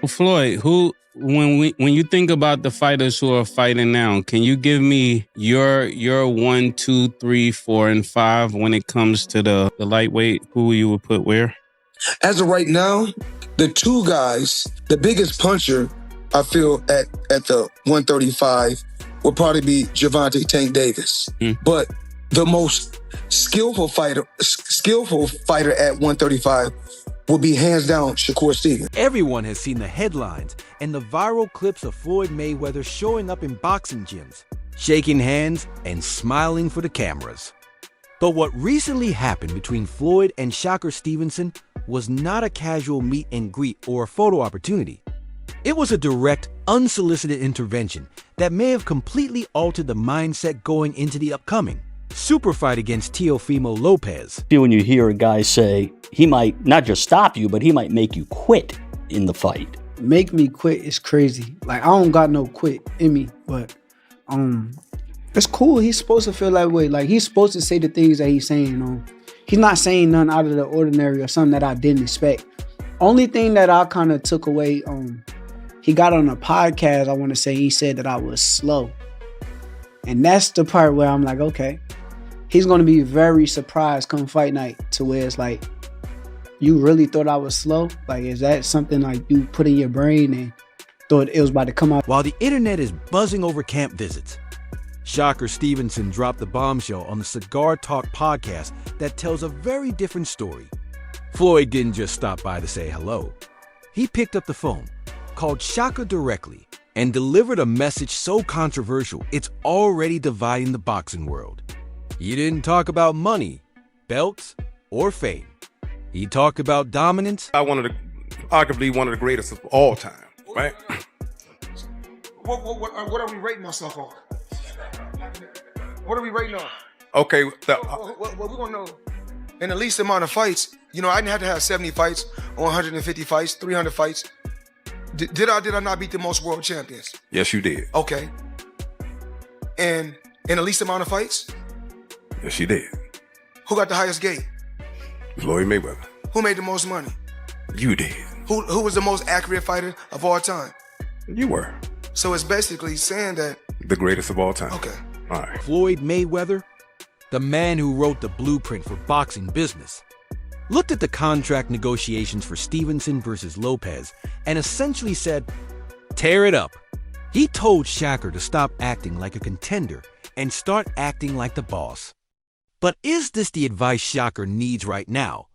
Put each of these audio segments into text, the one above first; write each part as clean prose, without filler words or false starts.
Floyd, when you think about the fighters who are fighting now, can you give me your 1, 2, 3, 4, and 5 when it comes to the lightweight? Who you would put where? As of right now, the two guys, the biggest puncher, I feel at the 135 would probably be Gervonta Tank Davis. But the most skillful fighter at 135 will be hands down Shakur Stevenson. Everyone has seen the headlines and the viral clips of Floyd Mayweather showing up in boxing gyms, shaking hands and smiling for the cameras. But what recently happened between Floyd and Shakur Stevenson was not a casual meet and greet or a photo opportunity. It was a direct, unsolicited intervention that may have completely altered the mindset going into the upcoming super fight against Teofimo Lopez. When you hear a guy say he might not just stop you, but he might make you quit in the fight. Make me quit is crazy. Like, I don't got no quit in me, but it's cool. He's supposed to feel that way. Like, he's supposed to say the things that he's saying. He's not saying nothing out of the ordinary or something that I didn't expect. Only thing that I kind of took away, he got on a podcast, I want to say he said that I was slow. And that's the part where I'm like, okay, he's going to be very surprised come fight night to where it's like, you really thought I was slow? Like, is that something like you put in your brain and thought it was about to come out? While the internet is buzzing over camp visits, Shakur Stevenson dropped the bombshell on the Cigar Talk podcast that tells a very different story. Floyd didn't just stop by to say hello. He picked up the phone, called Shakur directly, and delivered a message so controversial it's already dividing the boxing world. He didn't talk about money, belts, or fame. He talked about dominance. Arguably one of the greatest of all time, right? What are we rating myself on? What are we rating on? Okay. Well, we're going to know in the least amount of fights. You know, I didn't have to have 70 fights or 150 fights, 300 fights. Did I not beat the most world champions? Yes, you did. Okay. And in the least amount of fights? Yes, you did. Who got the highest gate? Floyd Mayweather. Who made the most money? You did. Who was the most accurate fighter of all time? You were. So it's basically saying that... The greatest of all time. Okay. All right. Floyd Mayweather, the man who wrote the blueprint for boxing business, looked at the contract negotiations for Stevenson versus Lopez and essentially said, tear it up. He told Shakur to stop acting like a contender and start acting like the boss. But is this the advice Shakur needs right now?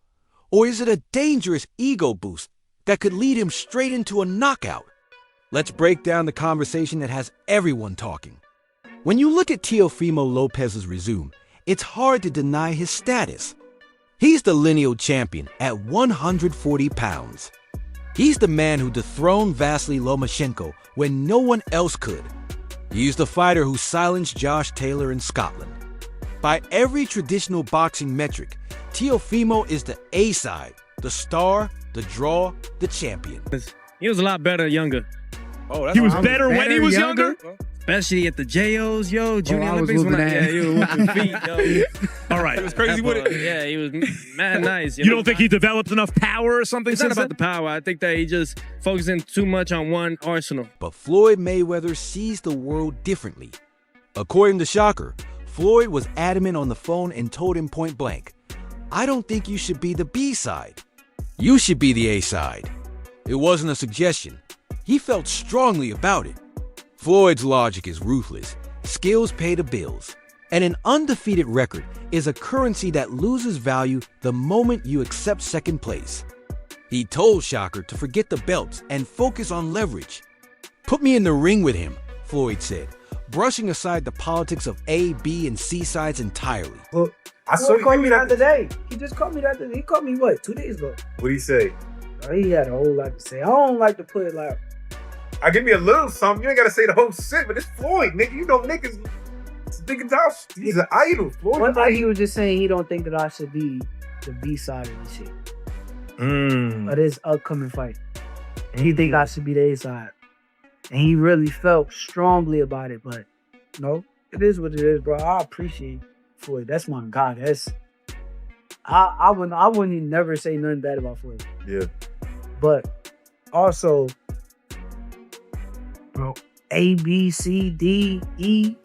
Or is it a dangerous ego boost that could lead him straight into a knockout? Let's break down the conversation that has everyone talking. When you look at Teofimo Lopez's resume, it's hard to deny his status. He's the lineal champion at 140 pounds. He's the man who dethroned Vasily Lomachenko when no one else could. He's the fighter who silenced Josh Taylor in Scotland. By every traditional boxing metric, Teofimo is the A-side, the star, the draw, the champion. He was a lot better younger. Oh, he was better when he was younger? Especially at the JOs, Junior Olympics. He was whooping feet, yo. All right. He was crazy with it. Yeah, he was mad nice. You don't think he developed enough power or something? It's not about the power. I think that he just focusing too much on one arsenal. But Floyd Mayweather sees the world differently. According to Shakur, Floyd was adamant on the phone and told him point blank, I don't think you should be the B-side. You should be the A-side. It wasn't a suggestion. He felt strongly about it. Floyd's logic is ruthless. Skills pay the bills. And an undefeated record is a currency that loses value the moment you accept second place. He told Shakur to forget the belts and focus on leverage. Put me in the ring with him, Floyd said, brushing aside the politics of A, B, and C sides entirely. Well, I saw you called me that today. He just called me that today. He called me, what, 2 days ago? What did he say? He had a whole lot to say. I don't like to put it like... I give me a little something. You ain't got to say the whole shit, but it's Floyd, nigga. You know niggas... He's an idol, Floyd. One thing he was just saying he don't think that I should be the B-side of this shit. Of this upcoming fight. And he think I should be the A-side. And he really felt strongly about it, but no, it is what it is, bro. I appreciate Floyd. That's my guy. I wouldn't never say nothing bad about Floyd. Yeah. But also, A, B, C, D, E.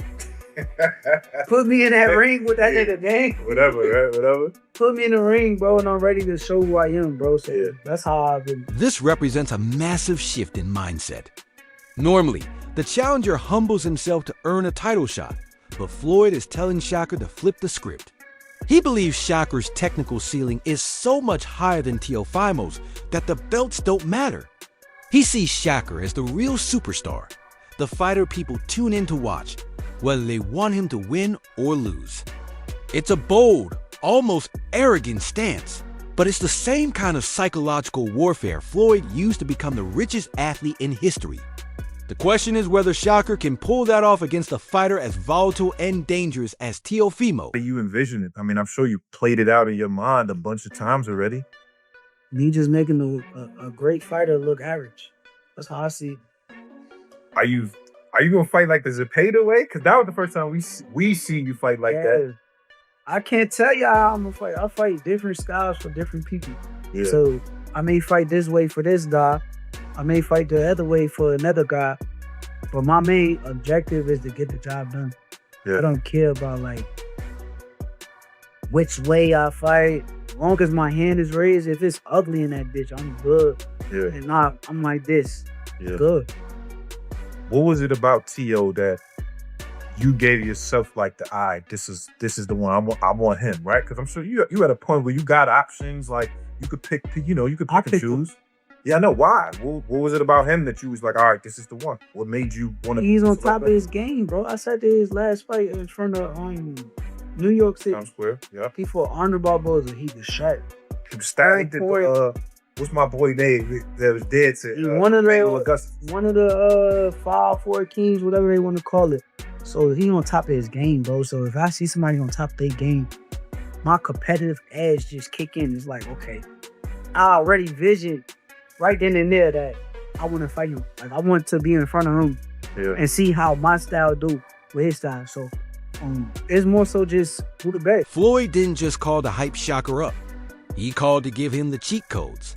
Put me in that ring with that nigga, gang. Whatever, right? Whatever. Put me in the ring, bro, and I'm ready to show who I am, bro. So that's how I've been. This represents a massive shift in mindset. Normally, the challenger humbles himself to earn a title shot, but Floyd is telling Shakur to flip the script. He believes Shakur's technical ceiling is so much higher than Teofimo's that the belts don't matter. He sees Shakur as the real superstar, the fighter people tune in to watch, whether they want him to win or lose. It's a bold, almost arrogant stance, but it's the same kind of psychological warfare Floyd used to become the richest athlete in history. The question is whether Shakur can pull that off against a fighter as volatile and dangerous as Teofimo. You envision it. I mean, I'm sure you played it out in your mind a bunch of times already. Me just making a great fighter look average. That's how I see it. Are you gonna fight like the Zepeda way? Because that was the first time we see you fight like that. I can't tell you how I'm gonna fight. I fight different styles for different people. Yeah. So I may fight this way for this guy. I may fight the other way for another guy. But my main objective is to get the job done. Yeah. I don't care about like which way I fight. As long as my hand is raised, if it's ugly in that bitch, I'm good. Yeah. And I'm like this. Yeah. Good. What was it about Teo that you gave yourself like the eye? This is the one I want him, right? Because I'm sure you at a point where you got options, like you could pick, you could pick and choose. Yeah, I know. Why? What was it about him that you was like, all right, this is the one? What made you want to? He's on top of his game, bro. I said that his last fight in front of New York City. Times Square, yeah. He fought Arnold Barboza. He was sharp. He was stacked. What's my boy name that was dead to? One of the 5-4 Kings, whatever they want to call it. So he on top of his game, bro. So if I see somebody on top of their game, my competitive edge just kick in. It's like, okay, I already vision right then and there that I want to fight him. Like I want to be in front of him and see how my style do with his style. So it's more so just who the best. Floyd didn't just call to hype Shakur up. He called to give him the cheat codes.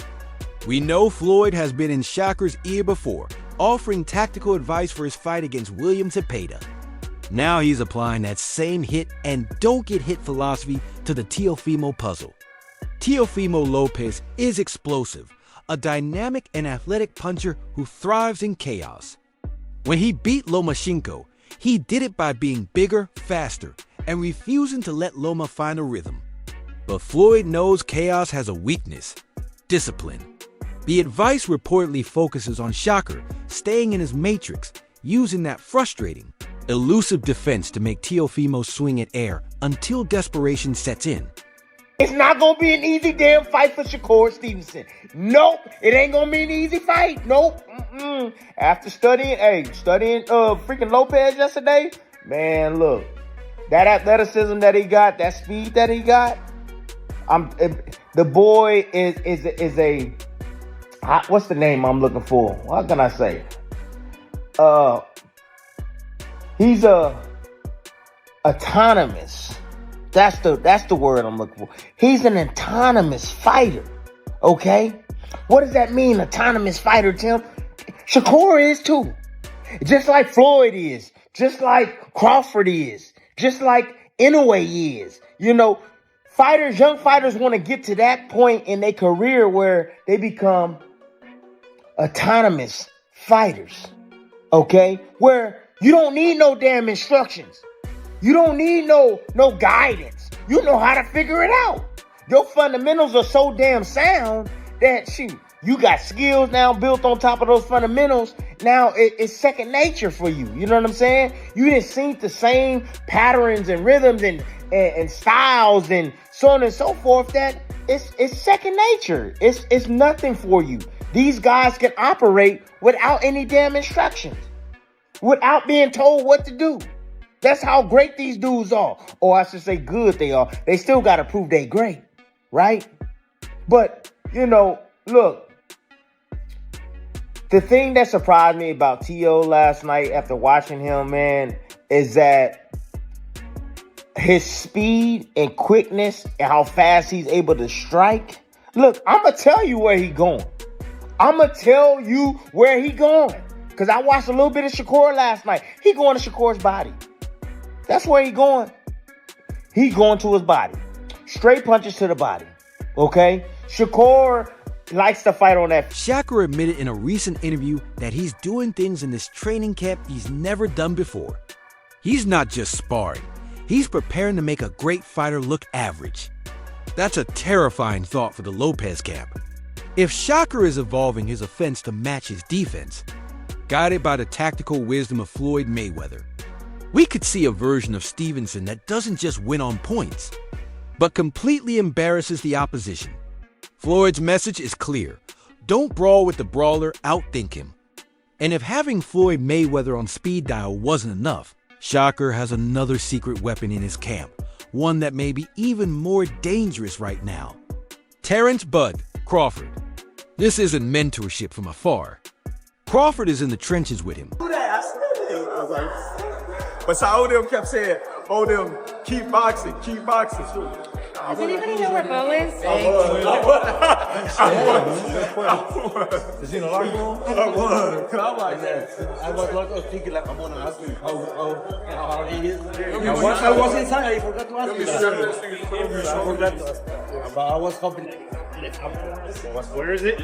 We know Floyd has been in Shakur's ear before, offering tactical advice for his fight against William Zepeda. Now he's applying that same hit and don't get hit philosophy to the Teofimo puzzle. Teofimo Lopez is explosive, a dynamic and athletic puncher who thrives in chaos. When he beat Lomachenko, he did it by being bigger, faster, and refusing to let Loma find a rhythm. But Floyd knows chaos has a weakness: discipline. The advice reportedly focuses on Shakur staying in his matrix, using that frustrating, elusive defense to make Teofimo swing at air until desperation sets in. It's not going to be an easy damn fight for Shakur Stevenson. Nope, it ain't going to be an easy fight. Nope. After studying freaking Lopez yesterday, man, look, that athleticism that he got, that speed that he got, the boy is a what's the name I'm looking for? What can I say? He's autonomous. That's the word I'm looking for. He's an autonomous fighter. Okay? What does that mean, autonomous fighter, Tim? Shakur is too. Just like Floyd is. Just like Crawford is. Just like Inoue is. Young fighters want to get to that point in their career where they become autonomous fighters. Okay? Where you don't need no damn instructions. You don't need no guidance. You know how to figure it out. Your fundamentals are so damn sound that you got skills now built on top of those fundamentals. Now it's second nature for you. You know what I'm saying? You didn't see the same patterns and rhythms and styles and so on and so forth that it's second nature. It's nothing for you. These guys can operate without any damn instructions, without being told what to do. That's how great these dudes are. Or I should say good they are. They still got to prove they great, right? But, look, the thing that surprised me about T.O. last night after watching him, man, is that his speed and quickness and how fast he's able to strike. Look, I'm going to tell you where he's going. Because I watched a little bit of Shakur last night. He going to Shakur's body. That's where he going. He going to his body. Straight punches to the body. Okay? Shakur likes to fight on that. Shakur admitted in a recent interview that he's doing things in this training camp he's never done before. He's not just sparring. He's preparing to make a great fighter look average. That's a terrifying thought for the Lopez camp. If Shakur is evolving his offense to match his defense, guided by the tactical wisdom of Floyd Mayweather, we could see a version of Stevenson that doesn't just win on points, but completely embarrasses the opposition. Floyd's message is clear. Don't brawl with the brawler, outthink him. And if having Floyd Mayweather on speed dial wasn't enough, Shakur has another secret weapon in his camp, one that may be even more dangerous right now. Terrence "Bud" Crawford. This isn't mentorship from afar. Crawford is in the trenches with him. But Saul them kept saying, "Oh, them keep boxing, keep boxing." Does anybody know where Bo is? Is he in the locker room? I was thinking like I'm on a hospital. How he is. I was inside. I forgot to ask you. I forgot to ask. But I was hoping. Where is it?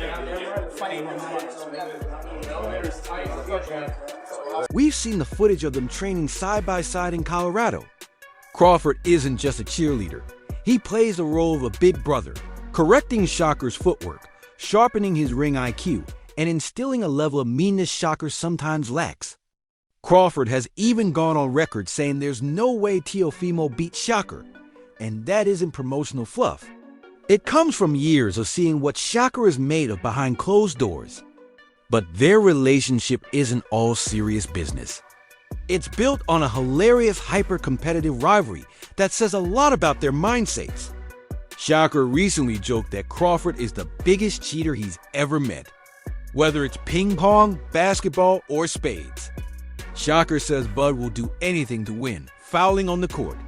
We've seen the footage of them training side by side in Colorado. Crawford isn't just a cheerleader. He plays the role of a big brother, correcting Shakur's footwork, sharpening his ring IQ, and instilling a level of meanness Shakur sometimes lacks. Crawford has even gone on record saying there's no way Teofimo beats Shakur, and that isn't promotional fluff. It comes from years of seeing what Shakur is made of behind closed doors. But their relationship isn't all serious business. It's built on a hilarious hyper-competitive rivalry that says a lot about their mindsets. Shakur recently joked that Crawford is the biggest cheater he's ever met, whether it's ping pong, basketball, or spades. Shakur says Bud will do anything to win, fouling on the court,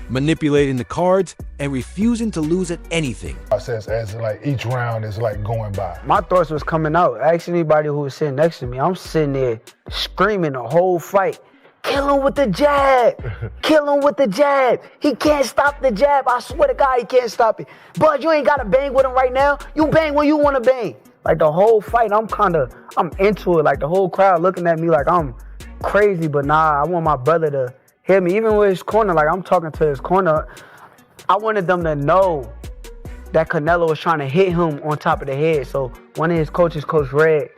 manipulating the cards, and refusing to lose at anything. Process as like each round is like going by. My thoughts was coming out. Ask anybody who was sitting next to me. I'm sitting there screaming the whole fight. Kill him with the jab. Kill him with the jab. He can't stop the jab. I swear to God, he can't stop it. Bud, you ain't got to bang with him right now. You bang when you want to bang. Like the whole fight, I'm into it. Like the whole crowd looking at me like I'm crazy. But nah, I want my brother to hear me. Even with his corner, like I'm talking to his corner. I wanted them to know that Canelo was trying to hit him on top of the head. So one of his coaches, Coach Red,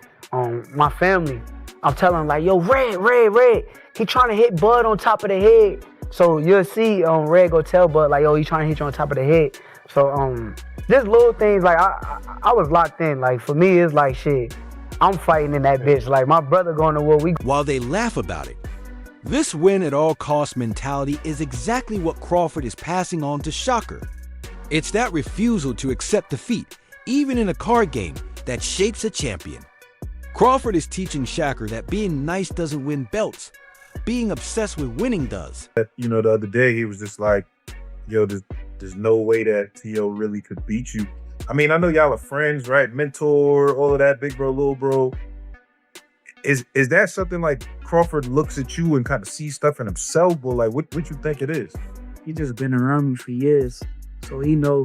my family, I'm telling him like, yo, Red. He trying to hit Bud on top of the head. So you'll see Red go tell Bud like, yo, he trying to hit you on top of the head. So just little things like I was locked in. Like for me, it's like shit. I'm fighting in that bitch. Like my brother going to war. While they laugh about it, this win at all cost mentality is exactly what Crawford is passing on to Shakur. It's that refusal to accept defeat, even in a card game, that shapes a champion. Crawford is teaching Shakur that being nice doesn't win belts. Being obsessed with winning does. You know, the other day he was just like, yo, there's no way that T.O. really could beat you. I mean, I know y'all are friends, right? Mentor, all of that, big bro, little bro. Is that something like Crawford looks at you and kind of sees stuff in himself, or like what you think it is? He just been around me for years, so he know.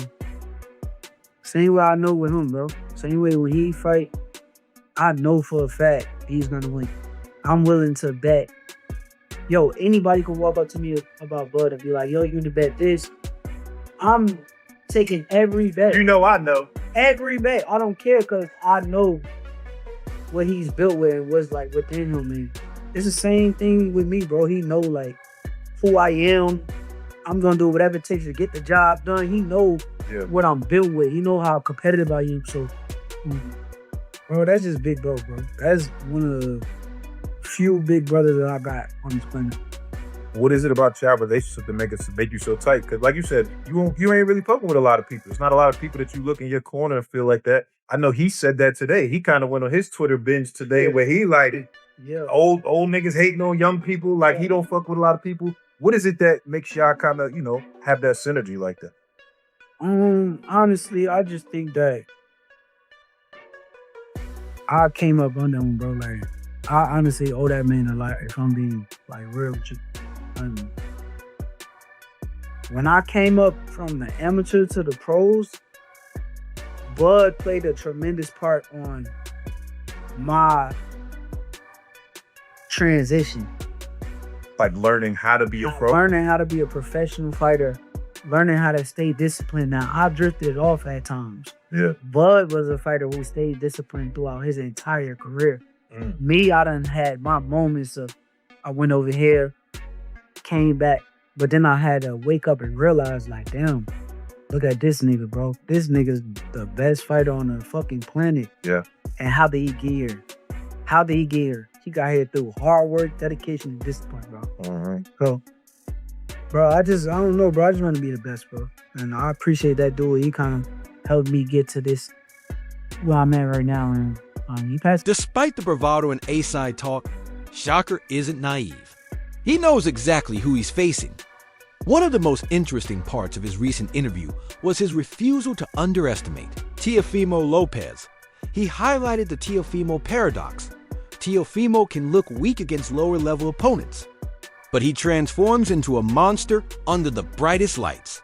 Same way I know with him, bro. Same way when he fight, I know for a fact he's gonna win. I'm willing to bet. Yo, anybody can walk up to me about Bud and be like, yo, you need to bet this. I'm taking every bet. You know I know. Every bet. I don't care because I know what he's built with and what's like within him, man. It's the same thing with me, bro. He know like who I am. I'm gonna do whatever it takes to get the job done. He know what I'm built with. He know how competitive I am. So, bro, that's just big bro. That's one of the few big brothers that I got on this planet. What is it about your relationship that make you so tight? Because like you said, you ain't really fucking with a lot of people. It's not a lot of people that you look in your corner and feel like that. I know he said that today. He kind of went on his Twitter binge today where he like old niggas hating on young people. Like he don't fuck with a lot of people. What is it that makes y'all kind of, have that synergy like that? Honestly, I just think that I came up under him, bro. Like I honestly owe that man a lot, if I'm being like real with you. When I came up from the amateur to the pros, Bud played a tremendous part on my transition. Like learning how to be a pro? Learning how to be a professional fighter, learning how to stay disciplined. Now, I drifted off at times. Yeah. Bud was a fighter who stayed disciplined throughout his entire career. Me, I done had my moments of, I went over here, came back, but then I had to wake up and realize, like, damn, look at this nigga, bro. This nigga's the best fighter on the fucking planet. Yeah. And how did he get here? How did he get here? He got here through hard work, dedication, and discipline, bro. All right. So, bro, I don't know, bro. I just want to be the best, bro. And I appreciate that dude. He kind of helped me get to this, where I'm at right now. And he passed. Despite the bravado and A-side talk, Shakur isn't naive. He knows exactly who he's facing. One of the most interesting parts of his recent interview was his refusal to underestimate Teofimo Lopez. He highlighted the Teofimo paradox. Teofimo can look weak against lower-level opponents, but he transforms into a monster under the brightest lights.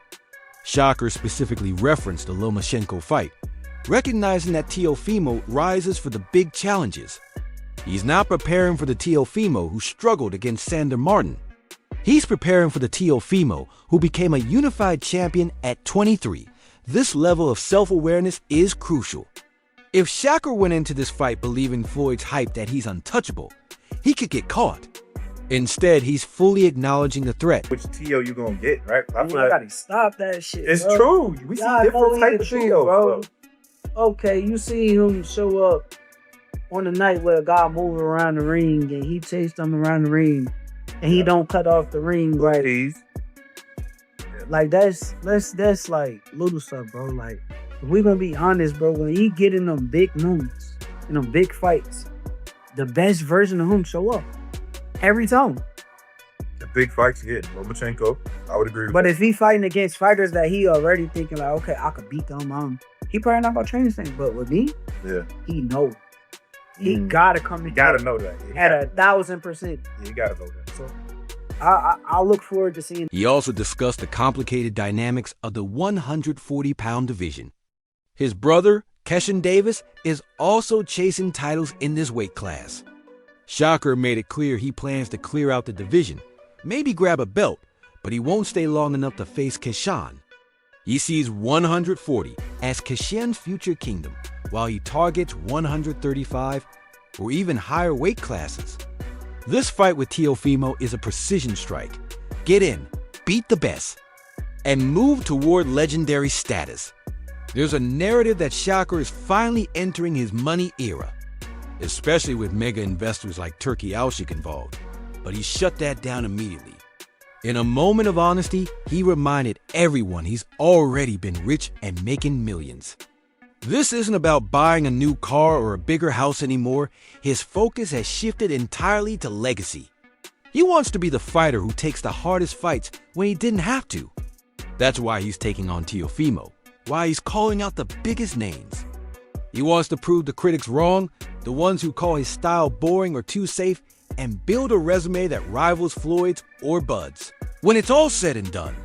Shakur specifically referenced the Lomachenko fight, recognizing that Teofimo rises for the big challenges. He's not preparing for the Teofimo who struggled against Sander Martin. He's preparing for the Teofimo who became a unified champion at 23. This level of self-awareness is crucial. If Shakur went into this fight believing Floyd's hype that he's untouchable, he could get caught. Instead, he's fully acknowledging the threat. Which Tio you gonna get, right? You gotta stop that shit, It's bro. true. We see different type of Tio, bro. Okay, you see him show up on the night where a guy moving around the ring and he chased him around the ring and he don't cut off the ring right. Please. Like that's like little stuff, bro. Like if we gonna be honest, bro, when he get in them big moments, in them big fights, the best version of him show up every time. The big fights hit. Lomachenko, I would agree with But that. if he fighting against fighters that he already thinking like, okay, I could beat them, he probably not gonna train this thing. But with me, yeah, he know. He gotta come in. You gotta know that. At 1,000%. You gotta know that. So I'll look forward to seeing. He also discussed the complicated dynamics of the 140-pound division. His brother, Keshin Davis, is also chasing titles in this weight class. Shakur made it clear he plans to clear out the division, maybe grab a belt, but he won't stay long enough to face Keshan. He sees 140 as Keshan's future kingdom, while he targets 135 or even higher weight classes. This fight with Teofimo is a precision strike. Get in, beat the best, and move toward legendary status. There's a narrative that Shakur is finally entering his money era, especially with mega investors like Turki Alshik involved, but he shut that down immediately. In a moment of honesty, he reminded everyone he's already been rich and making millions. This isn't about buying a new car or a bigger house anymore. His focus has shifted entirely to legacy. He wants to be the fighter who takes the hardest fights when he didn't have to. That's why he's taking on Teofimo, why he's calling out the biggest names. He wants to prove the critics wrong, the ones who call his style boring or too safe, and build a resume that rivals Floyd's or Bud's. When it's all said and done,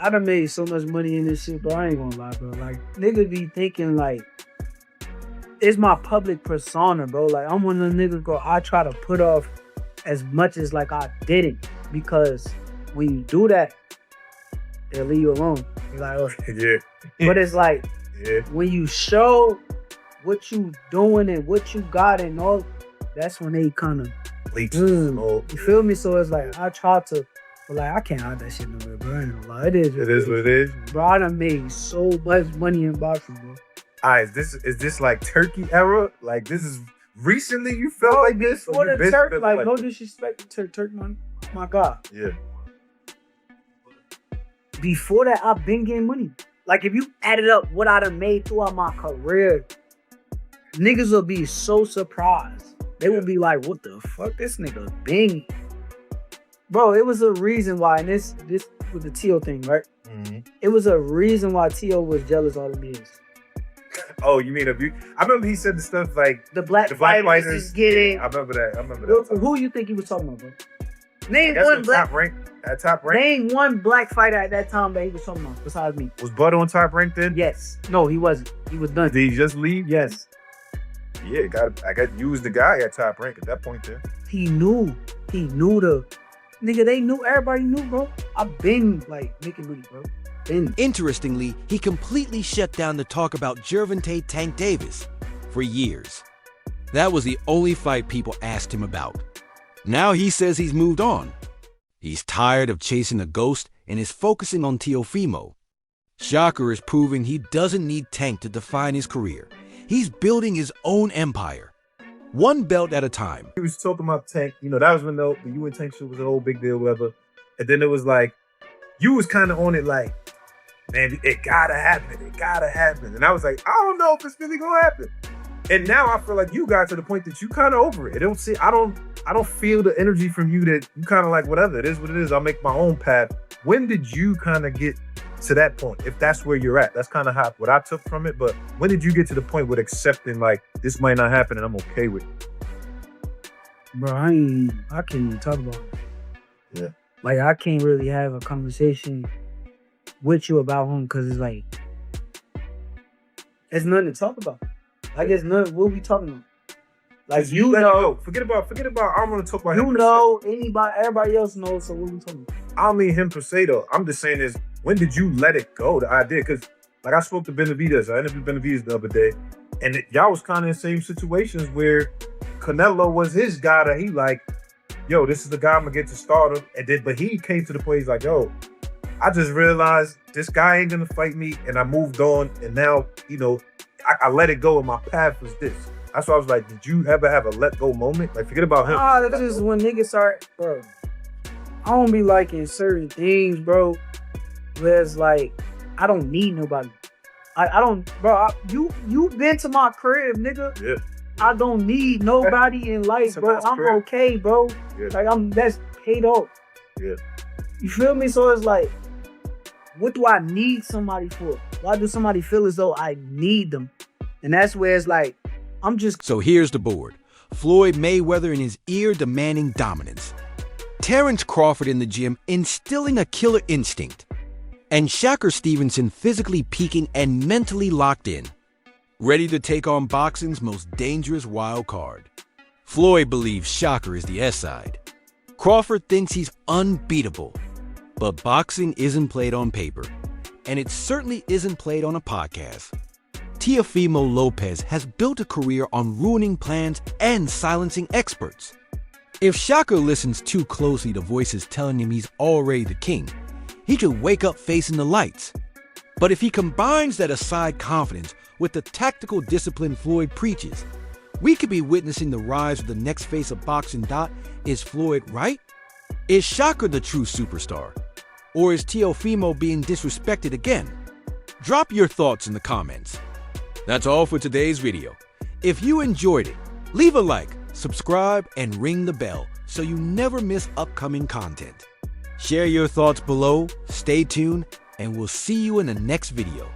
I done made so much money in this shit, bro. I ain't gonna lie, bro. Like, niggas be thinking, like, it's my public persona, bro. Like, I'm one of them niggas, bro. I try to put off as much as, like, I didn't. Because when you do that, they'll leave you alone. You're like, oh. Yeah. But it's like, when you show what you doing and what you got and all, that's when they kind of, you feel me? So it's like, I try to, but like, I can't hide that shit no more, bro. I ain't gonna lie. It is what it is. Bro, I done made so much money in boxing, bro. Alright, is this like Turkey era? Like, this is recently you felt like this? Before the Turk, like, no disrespect to Turk, man. My God. Yeah. Before that, I've been getting money. Like, if you added up what I done made throughout my career, niggas will be so surprised. They will be like, what the fuck? This nigga bing. Bro, it was a reason why, and this was the Tio thing, right? Mm-hmm. It was a reason why Tio was jealous all of these. Oh, you mean abuse? I remember he said the stuff like the black fighters is getting. I remember that. Who you think he was talking about, bro? Name That's one black. Top rank. Name one black fighter at that time that he was talking about besides me. Was Bud on Top Rank then? Yes. No, he wasn't. He was done. Did he just leave? Yes. Yeah, I got used the guy at Top Rank at that point then. He knew the nigga. They knew. Everybody knew, bro. I've been like making money, bro. Interestingly, he completely shut down the talk about Gervonta Tank Davis for years. That was the only fight people asked him about. Now he says he's moved on. He's tired of chasing a ghost and is focusing on Teofimo. Shakur is proving he doesn't need Tank to define his career. He's building his own empire, one belt at a time. He was talking about Tank. You know, that was when the you and Tank shit was an old big deal, whatever. And then it was like, you was kind of on it like, man, it gotta happen. It gotta happen. And I was like, I don't know if it's really gonna happen. And now I feel like you got to the point that you kind of over it. I don't feel the energy from you that you kind of like, whatever, it is what it is. I'll make my own path. When did you kind of get to that point? If that's where you're at, that's kind of what I took from it. But when did you get to the point with accepting like this might not happen and I'm okay with it? Bro, I can't even talk about it. Yeah. Like I can't really have a conversation with you about him because it's like there's nothing to talk about. Like there's nothing. What we talking about? Like you know, forget about. I'm gonna talk about you him. You know, everybody else knows. So what we talking about? I don't mean him per se though. I'm just saying is when did you let it go? The idea, because like I spoke to Benavidez. I interviewed Benavidez the other day, and y'all was kind of in the same situations where Canelo was his guy that he like, yo, this is the guy I'm gonna get to start him, and then but he came to the point he's like, yo, I just realized this guy ain't gonna fight me, and I moved on, and now you know. I let it go and my path was this. That's why I was like, did you ever have a let go moment? Like, forget about him. That's just when niggas start, bro. I don't be liking certain things, bro. Where it's like, I don't need nobody. I don't, bro. You been to my crib, nigga. Yeah. I don't need nobody in life, bro. I'm okay, bro. Yeah. Like, that's paid off. Yeah. You feel me? So it's like, what do I need somebody for? Why do somebody feel as though I need them? And that's where it's like, I'm just... So here's the board. Floyd Mayweather in his ear-demanding dominance. Terrence Crawford in the gym instilling a killer instinct. And Shakur Stevenson physically peaking and mentally locked in. Ready to take on boxing's most dangerous wild card. Floyd believes Shakur is the S-side. Crawford thinks he's unbeatable. But boxing isn't played on paper, and it certainly isn't played on a podcast. Teofimo Lopez has built a career on ruining plans and silencing experts. If Shakur listens too closely to voices telling him he's already the king, he could wake up facing the lights. But if he combines that aside confidence with the tactical discipline Floyd preaches, we could be witnessing the rise of the next face of boxing. Is Floyd right? Is Shakur the true superstar? Or is Teofimo being disrespected again? Drop your thoughts in the comments. That's all for today's video. If you enjoyed it, leave a like, subscribe, and ring the bell so you never miss upcoming content. Share your thoughts below, stay tuned, and we'll see you in the next video.